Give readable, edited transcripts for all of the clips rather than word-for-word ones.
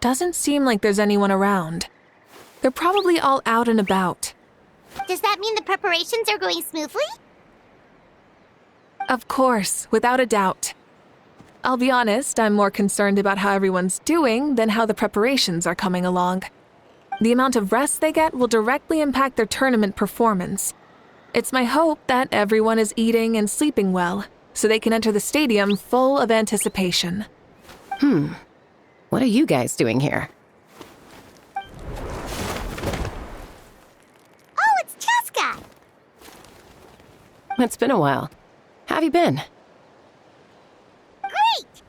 Doesn't seem like there's anyone around. They're probably all out and about. Does that mean the preparations are going smoothly? Of course, without a doubt. I'll be honest, I'm more concerned about how everyone's doing than how the preparations are coming along. The amount of rest they get will directly impact their tournament performance. It's my hope that everyone is eating and sleeping well, so they can enter the stadium full of anticipation. What are you guys doing here? Oh, it's Cheska! It's been a while. How have you been? Great!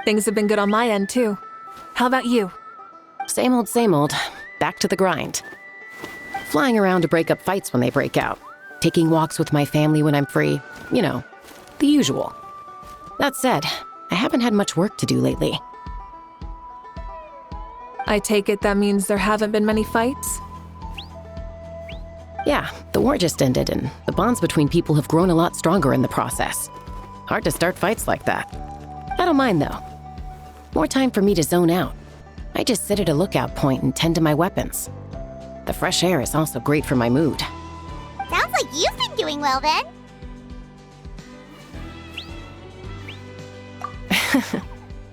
Things have been good on my end, too. How about you? Same old, same old. Back to the grind. Flying around to break up fights when they break out. Taking walks with my family when I'm free. You know, the usual. That said, I haven't had much work to do lately. I take it that means there haven't been many fights? Yeah, the war just ended, and the bonds between people have grown a lot stronger in the process. Hard to start fights like that. I don't mind, though. More time for me to zone out. I just sit at a lookout point and tend to my weapons. The fresh air is also great for my mood. Sounds like you've been doing well then.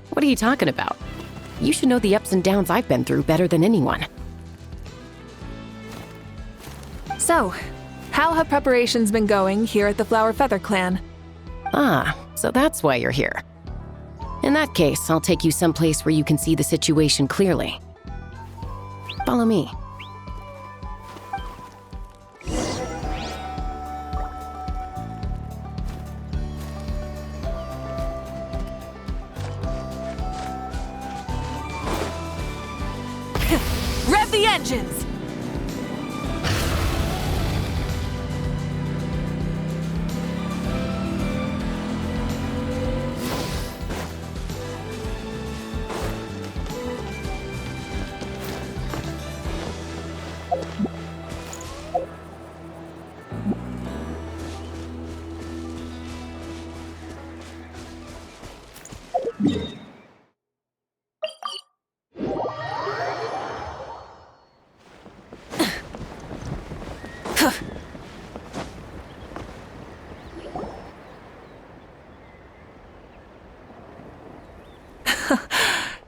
What are you talking about? You should know the ups and downs I've been through better than anyone. So, how have preparations been going here at the Flower Feather Clan? Ah, so that's why you're here. In that case, I'll take you someplace where you can see the situation clearly. Follow me. Rev the engines!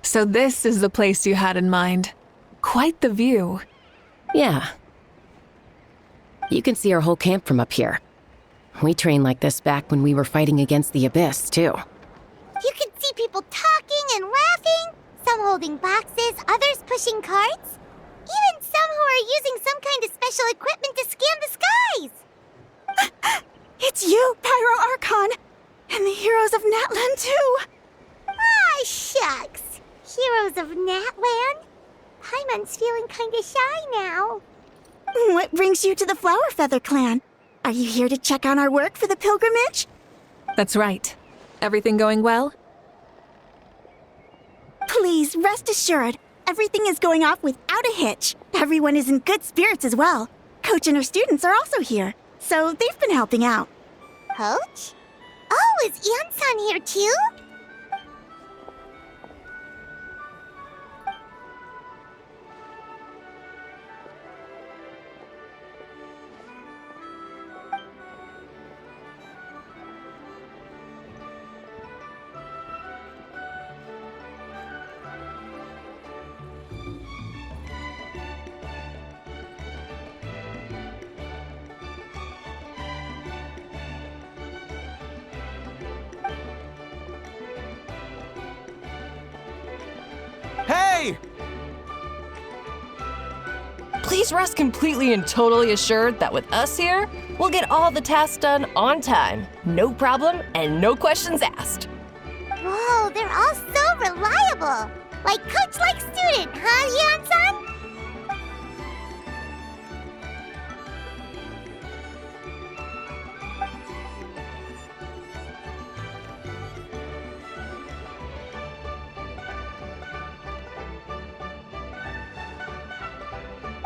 So this is the place you had in mind. Quite the view. Yeah. You can see our whole camp from up here. We trained like this back when we were fighting against the Abyss, too. You can see people talking and laughing, some holding boxes, others pushing carts. Even some who are using some kind of special equipment to scan the skies. It's you, Pyro Archon! And the heroes of Natlan, too! Ah, shucks. Heroes of Natland? Paimon's feeling kinda shy now. What brings you to the Flower Feather Clan? Are you here to check on our work for the pilgrimage? That's right. Everything going well? Please, rest assured, everything is going off without a hitch. Everyone is in good spirits as well. Coach and her students are also here, so they've been helping out. Coach? Oh, is Ian-san here too? Hey! Please rest completely and totally assured that with us here, we'll get all the tasks done on time. No problem and no questions asked. Whoa, they're all so reliable. Like coach like student, huh, Ian-san?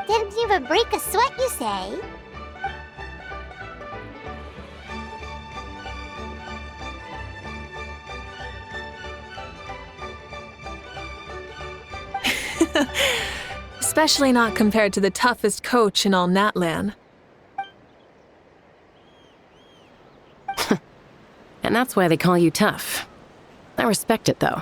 Didn't even break a sweat, you say? Especially not compared to the toughest coach in all Natlan. And that's why they call you tough. I respect it, though.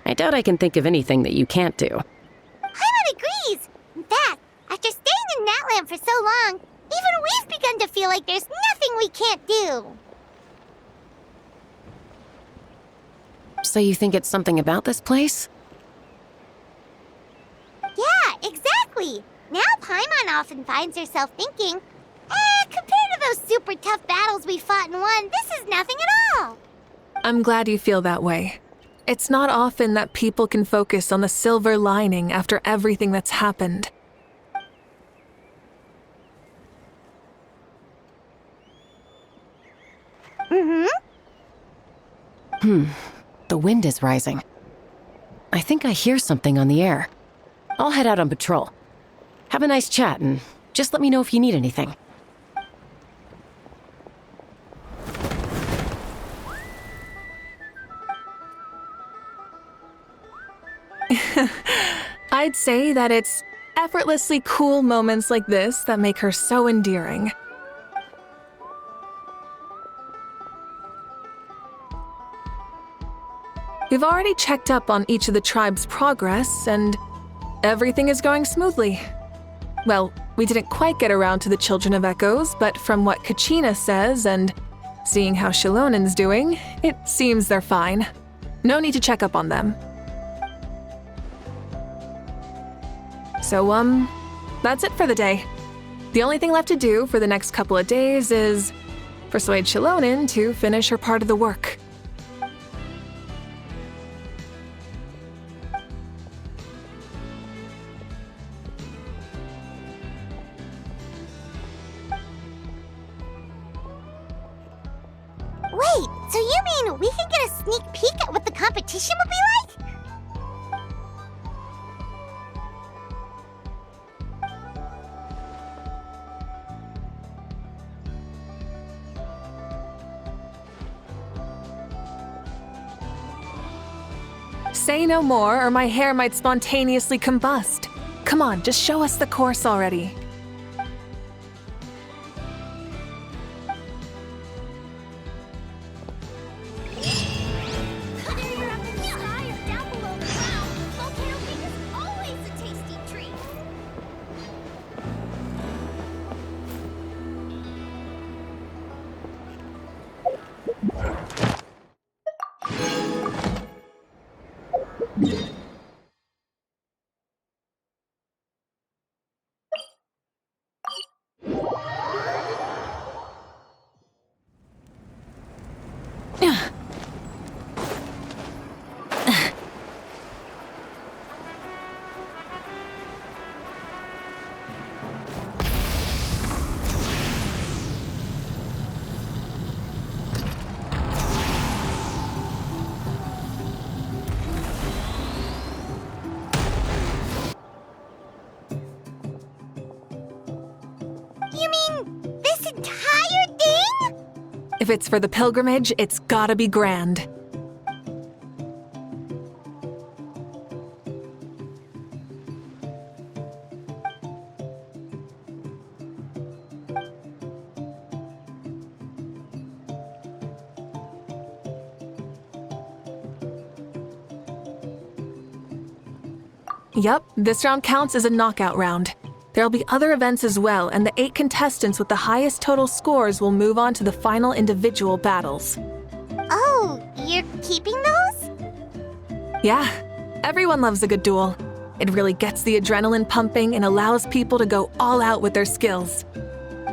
I doubt I can think of anything that you can't do. Paimon agrees! In fact, after staying in Natlan for so long, even we've begun to feel like there's nothing we can't do. So you think it's something about this place? Yeah, exactly! Now Paimon often finds herself thinking, compared to those super tough battles we fought and won, this is nothing at all! I'm glad you feel that way. It's not often that people can focus on the silver lining after everything that's happened. The wind is rising. I think I hear something on the air. I'll head out on patrol. Have a nice chat and just let me know if you need anything. I'd say that it's effortlessly cool moments like this that make her so endearing. We've already checked up on each of the tribe's progress, and everything is going smoothly. Well, we didn't quite get around to the Children of Echoes, but from what Kachina says and seeing how Shilonen's doing, it seems they're fine. No need to check up on them. So, that's it for the day. The only thing left to do for the next couple of days is persuade Shilonen to finish her part of the work. Wait, so you mean we can get a sneak peek at what the competition will be like? Say no more, or my hair might spontaneously combust. Come on, just show us the course already. Whether you're up in the sky or down below the ground, volcano cake is always a tasty treat. You mean this entire thing? If it's for the pilgrimage, it's gotta be grand. Yup, this round counts as a knockout round. There'll be other events as well, and the 8 contestants with the highest total scores will move on to the final individual battles. Oh, you're keeping those? Yeah, everyone loves a good duel. It really gets the adrenaline pumping and allows people to go all out with their skills.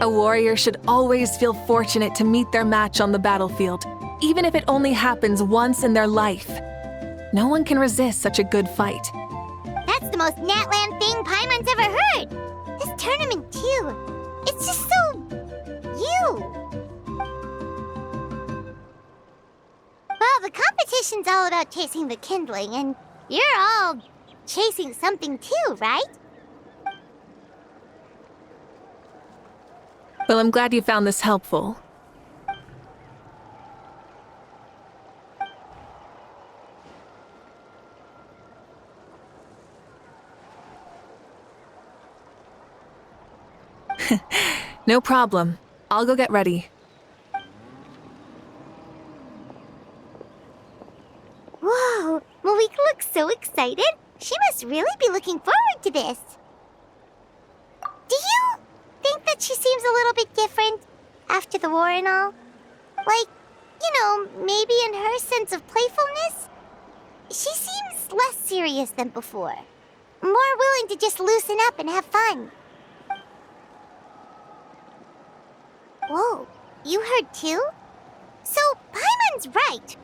A warrior should always feel fortunate to meet their match on the battlefield, even if it only happens once in their life. No one can resist such a good fight. That's the most Natlan thing Paimon's ever heard. This tournament, too. It's just so... you. Well, the competition's all about chasing the kindling, and you're all chasing something too, right? Well, I'm glad you found this helpful. No problem. I'll go get ready. Whoa, Mavuika looks so excited. She must really be looking forward to this. Do you think that she seems a little bit different after the war and all? Like, maybe in her sense of playfulness? She seems less serious than before. More willing to just loosen up and have fun. Whoa, you heard too? So, Paimon's right?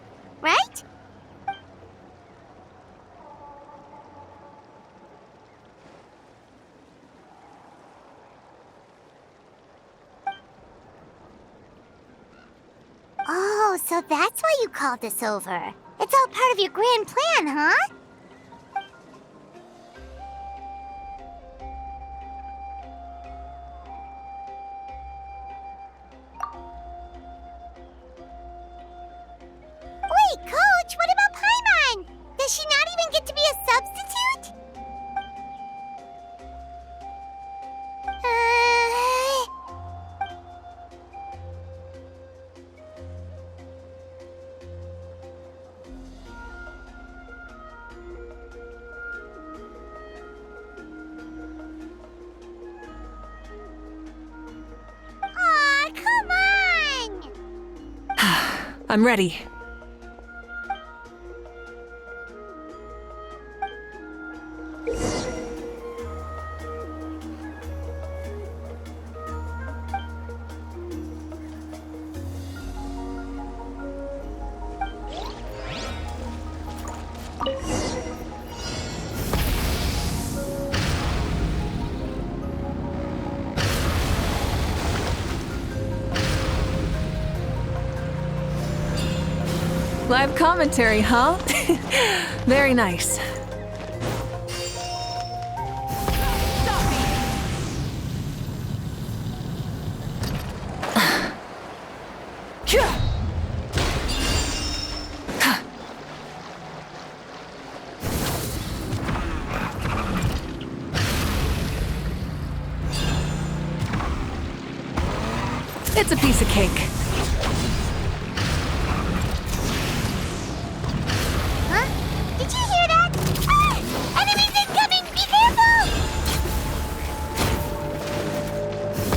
Oh, so that's why you called us over. It's all part of your grand plan, huh? Wait, Coach, what about Paimon? Does she not even get to be a substitute? Aw, come on! I'm ready. Live commentary, huh? Very nice. It's a piece of cake. Huh? Did you hear that? Ah! Enemies incoming! Be careful!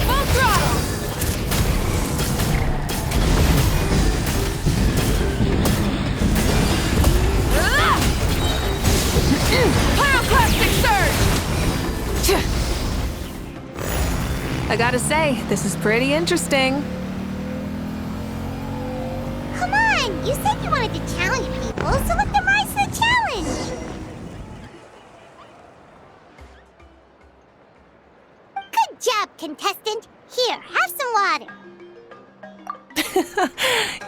Full throttle! Pyroclastic surge! I gotta say, this is pretty interesting. Come on! You said you wanted to challenge people, so let them rise to the challenge! Good job, contestant! Here, have some water!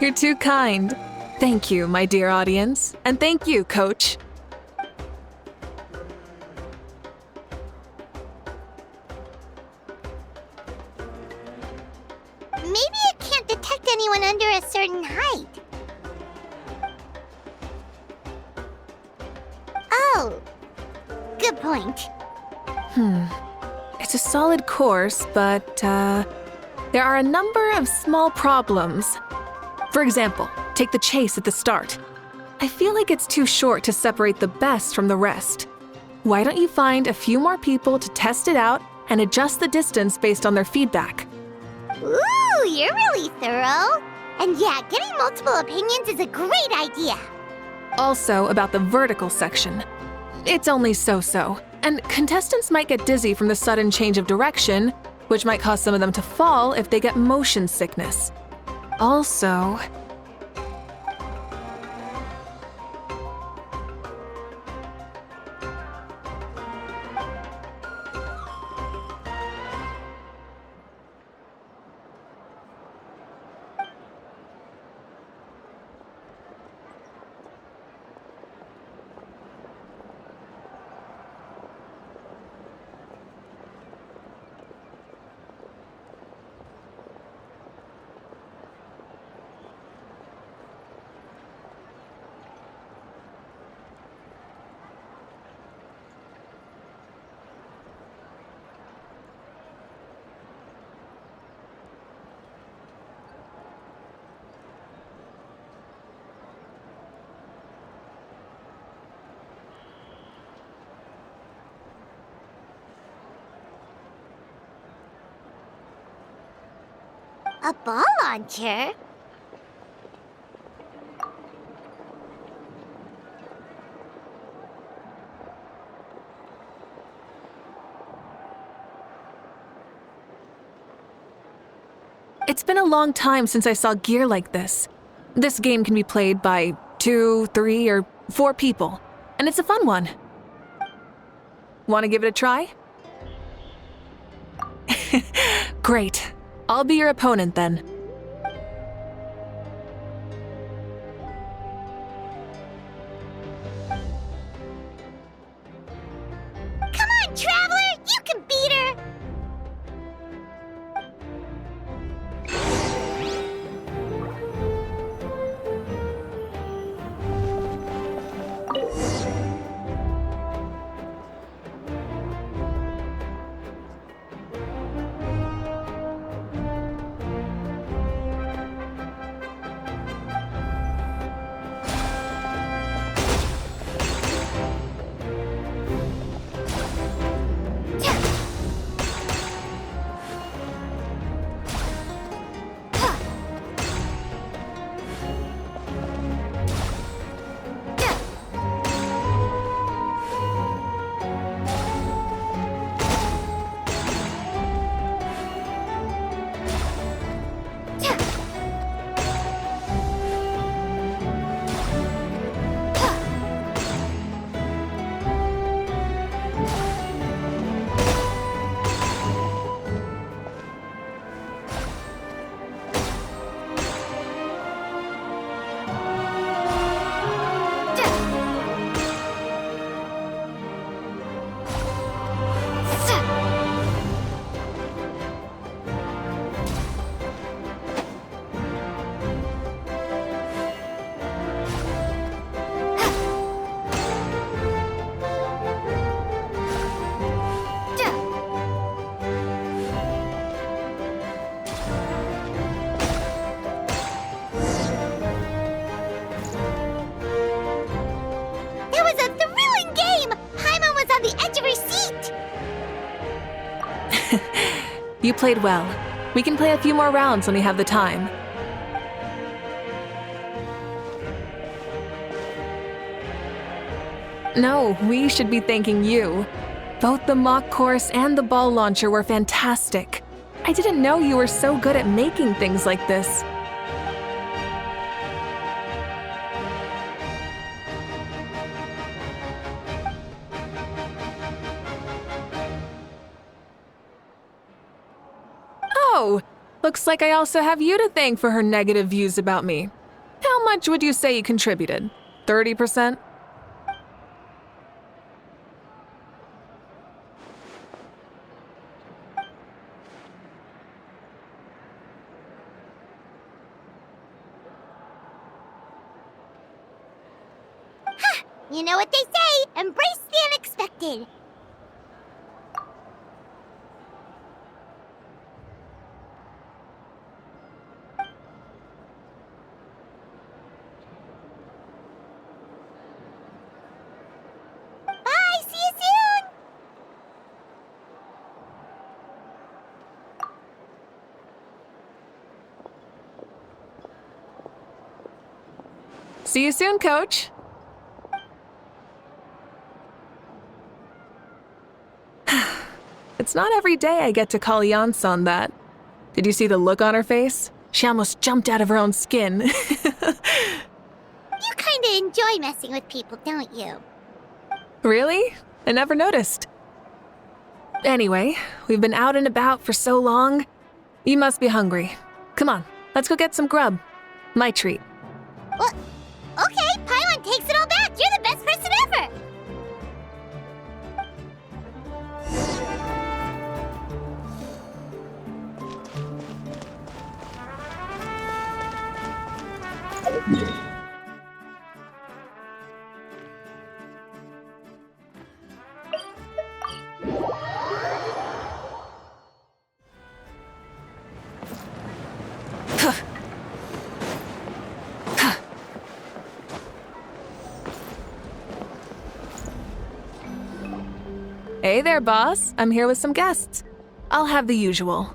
You're too kind. Thank you, my dear audience. And thank you, Coach. Maybe it can't detect anyone under a certain height. Oh, good point. It's a solid course, but there are a number of small problems. For example, take the chase at the start. I feel like it's too short to separate the best from the rest. Why don't you find a few more people to test it out and adjust the distance based on their feedback? Ooh, you're really thorough. And yeah, getting multiple opinions is a great idea. Also, about the vertical section. It's only so-so, and contestants might get dizzy from the sudden change of direction, which might cause some of them to fall if they get motion sickness. Also, A ball launcher? It's been a long time since I saw gear like this. This game can be played by 2, 3, or 4 people, and it's a fun one. Want to give it a try? Great. I'll be your opponent then. Come on, Traveler! You can beat her! You played well. We can play a few more rounds when we have the time. No, we should be thanking you. Both the mock course and the ball launcher were fantastic. I didn't know you were so good at making things like this. Oh, looks like I also have you to thank for her negative views about me. How much would you say you contributed? 30%? You know what they say, embrace the unexpected. Bye, see you soon! See you soon, Coach. It's not every day I get to call Yance on that. Did you see the look on her face? She almost jumped out of her own skin. You kinda enjoy messing with people, don't you? Really? I never noticed. Anyway, we've been out and about for so long. You must be hungry. Come on, let's go get some grub. My treat. What? Okay, Paimon takes it all back. You're the best person ever! Hey there, boss. I'm here with some guests. I'll have the usual.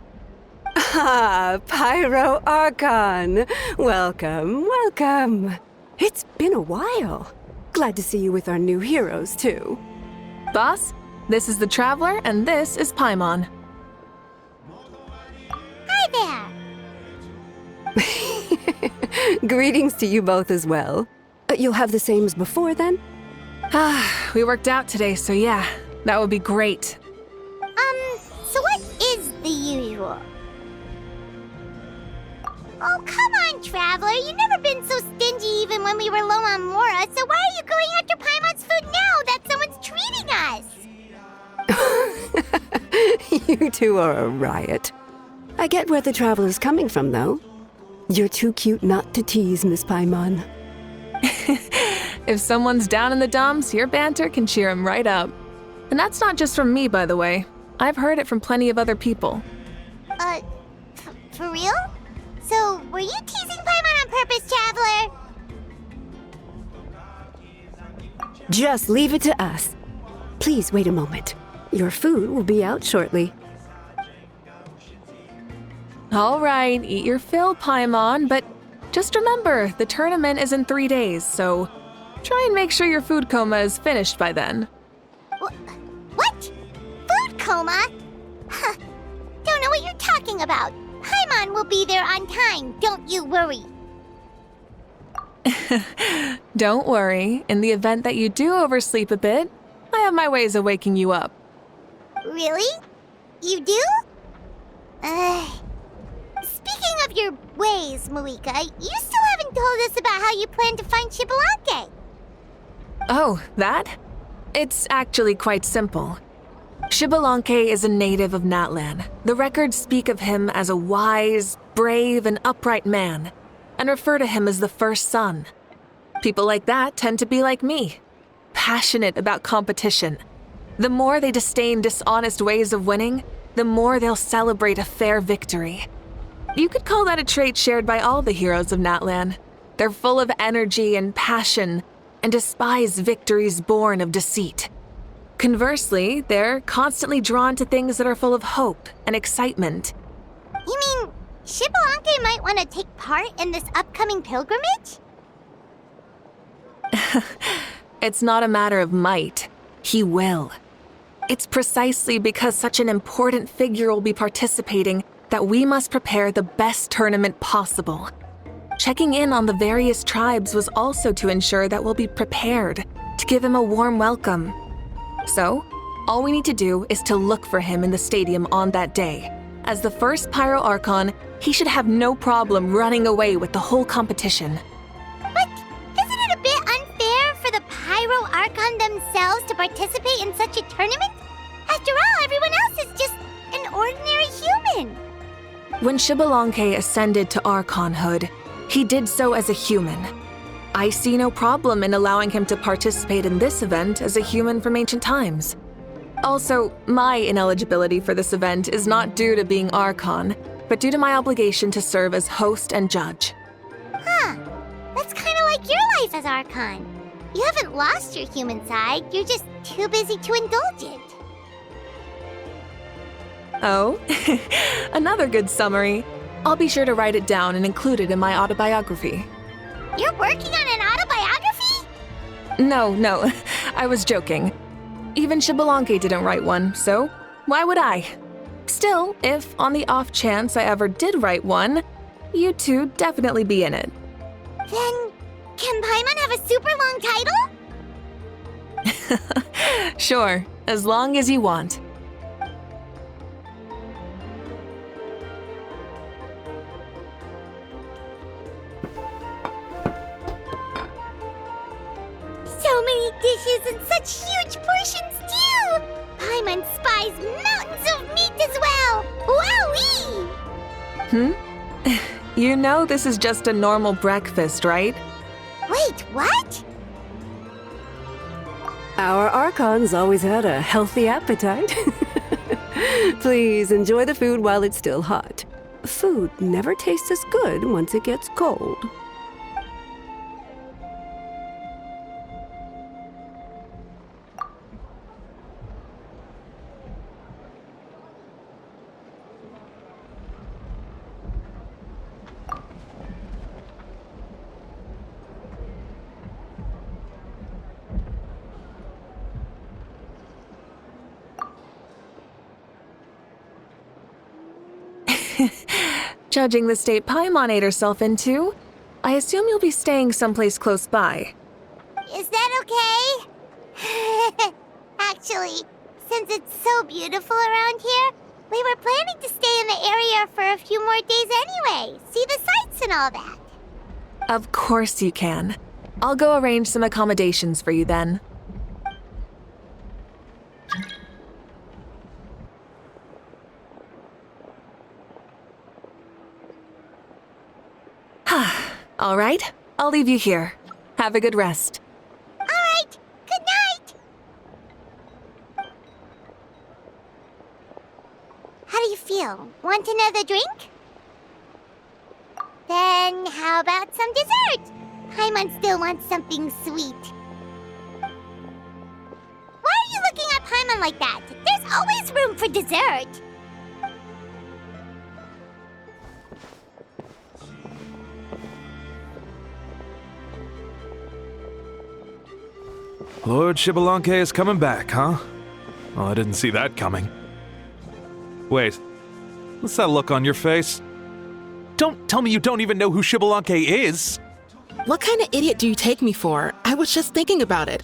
Ah, Pyro Archon. Welcome, welcome. It's been a while. Glad to see you with our new heroes, too. Boss, this is the Traveler, and this is Paimon. Hi there! Greetings to you both as well. You'll have the same as before, then? We worked out today, so yeah, that would be great. So what is the usual? Oh, come on, Traveler. You've never been so stingy even when we were low on Mora, so why are you going after Paimon's food now that someone's treating us? You two are a riot. I get where the Traveler's coming from, though. You're too cute not to tease, Miss Paimon. If someone's down in the dumps, your banter can cheer him right up. And that's not just from me, by the way. I've heard it from plenty of other people. For real? So, were you teasing Paimon on purpose, Traveler? Just leave it to us. Please wait a moment. Your food will be out shortly. All right, eat your fill, Paimon, but just remember, the tournament is in 3 days, so try and make sure your food coma is finished by then. What? Food coma? Huh. Don't know what you're talking about. Paimon will be there on time, don't you worry. Don't worry, in the event that you do oversleep a bit, I have my ways of waking you up. Really? You do? Speaking of your ways, Mavuika, you still haven't told us about how you plan to find Xbalanque. Oh, that? It's actually quite simple. Xbalanque is a native of Natlan. The records speak of him as a wise, brave, and upright man, and refer to him as the first son. People like that tend to be like me, passionate about competition. The more they disdain dishonest ways of winning, the more they'll celebrate a fair victory. You could call that a trait shared by all the heroes of Natlan. They're full of energy and passion, and despise victories born of deceit. Conversely, they're constantly drawn to things that are full of hope and excitement. You mean Xbalanque might want to take part in this upcoming pilgrimage? It's not a matter of might. He will. It's precisely because such an important figure will be participating that we must prepare the best tournament possible. Checking in on the various tribes was also to ensure that we'll be prepared to give him a warm welcome. So, all we need to do is to look for him in the stadium on that day. As the first Pyro Archon, he should have no problem running away with the whole competition. But isn't it a bit unfair for the Pyro Archon themselves to participate in such a tournament? After all, everyone else is just an ordinary human. When Xbalanque ascended to Archonhood, he did so as a human. I see no problem in allowing him to participate in this event as a human from ancient times. Also, my ineligibility for this event is not due to being Archon, but due to my obligation to serve as host and judge. Huh. That's kind of like your life as Archon. You haven't lost your human side, you're just too busy to indulge it. Oh, another good summary. I'll be sure to write it down and include it in my autobiography. You're working on an autobiography? No, I was joking. Even Xbalanque didn't write one, so why would I? Still, if on the off chance I ever did write one, you two definitely be in it. Then, can Paimon have a super long title? Sure, as long as you want. So many dishes and such huge portions too! Paimon spies mountains of meat as well! Wowee! You know this is just a normal breakfast, right? Wait, what? Our Archon's always had a healthy appetite. Please enjoy the food while it's still hot. Food never tastes as good once it gets cold. Judging the state Paimon ate herself into, I assume you'll be staying someplace close by. Is that okay? Actually, since it's so beautiful around here, we were planning to stay in the area for a few more days anyway. See the sights and all that. Of course you can. I'll go arrange some accommodations for you then. All right, I'll leave you here. Have a good rest. All right, good night. How do you feel? Want another drink? Then how about some dessert? Paimon still wants something sweet. Why are you looking at Paimon like that? There's always room for dessert. Lord Xbalanque is coming back, huh? Well, I didn't see that coming. Wait, what's that look on your face? Don't tell me you don't even know who Xbalanque is! What kind of idiot do you take me for? I was just thinking about it.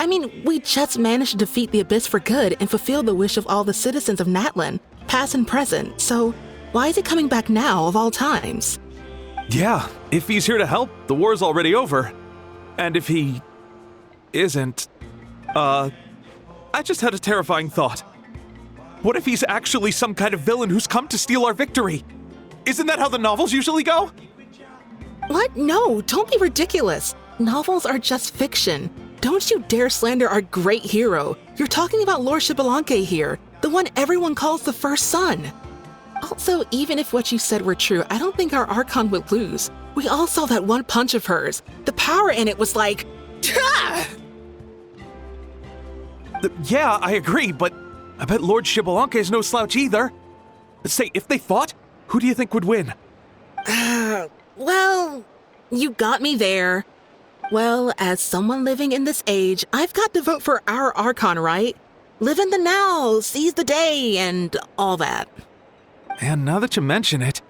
I mean, we just managed to defeat the Abyss for good and fulfill the wish of all the citizens of Natlan, past and present, so why is he coming back now of all times? Yeah, if he's here to help, the war's already over. And if he isn't, I just had a terrifying thought. What if he's actually some kind of villain who's come to steal our victory? Isn't that how the novels usually go? What? No, don't be ridiculous. Novels are just fiction. Don't you dare slander our great hero. You're talking about Lord Xbalanque here, the one everyone calls the first son. Also, even if what you said were true, I don't think our Archon would lose. We all saw that one punch of hers. The power in it was like... Yeah, I agree, but I bet Lord Xbalanque is no slouch either. Say, if they fought, who do you think would win? Well, you got me there. Well, as someone living in this age, I've got to vote for our Archon, right? Live in the now, seize the day, and all that. And now that you mention it,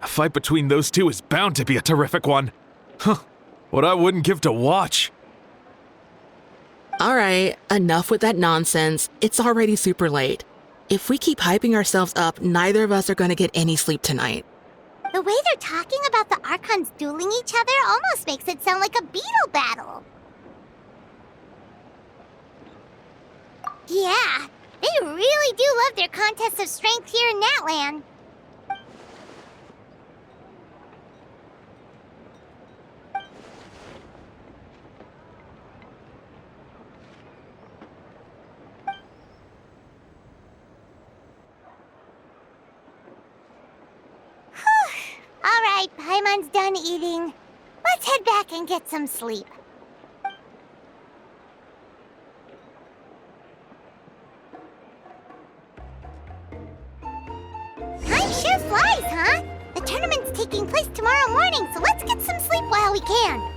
a fight between those two is bound to be a terrific one. Huh, what I wouldn't give to watch. All right, enough with that nonsense. It's already super late. If we keep hyping ourselves up, neither of us are going to get any sleep tonight. The way they're talking about the Archons dueling each other almost makes it sound like a beetle battle. Yeah, they really do love their contests of strength here in Natlan. All right, Paimon's done eating. Let's head back and get some sleep. Time sure flies, huh? The tournament's taking place tomorrow morning, so let's get some sleep while we can.